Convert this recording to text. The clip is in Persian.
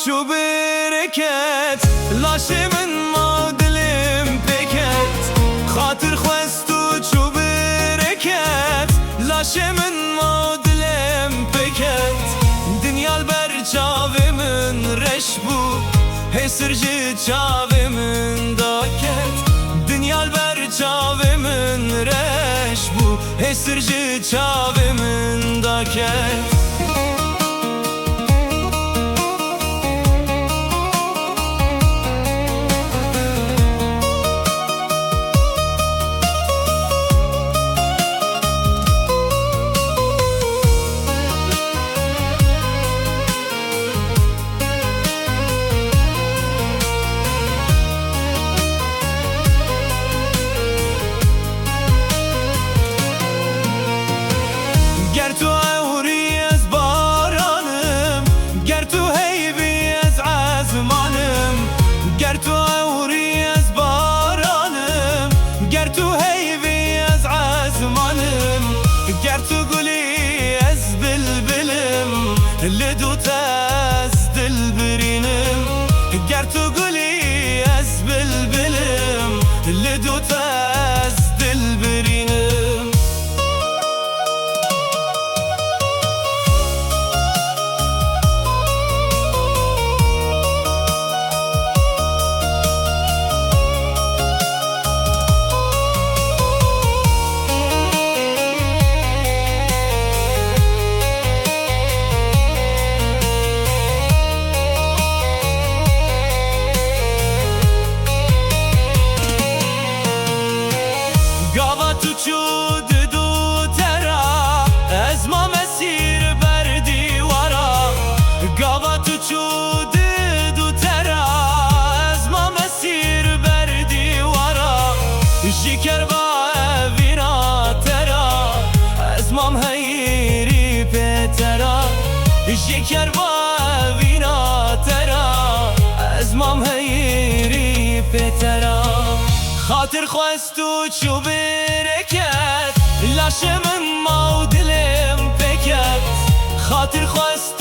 چو برکت لاش من ما دلم بکت خاطر خواست و چو برکت لاش من ما دلم بکت دنیال بر چاو من رش بو هسرج چاو من داکت دنیال بر چاو من رش بو هسرج چاو من داکت گر تو اوری از بارانم گر تو هیبی از عزمانم گر تو اوری از بارانم گر تو هیبی از عزمانم گر تو گلی از بلبلم لدوت از دل برینم گر تو گلی از بلبلم لدوت از دل برینم گاوا تو چود دو ترا از ما مسیر بر دیوارا گاوا تو چود دو ترا از ما مسیر بر دیوارا جیکر با وینا ترا از ما مهیری پترا جیکر با وینا ترا از ما مهیری پترا خاطر خواست و چو برکت لاش من ما دلم بکت خاطر خواست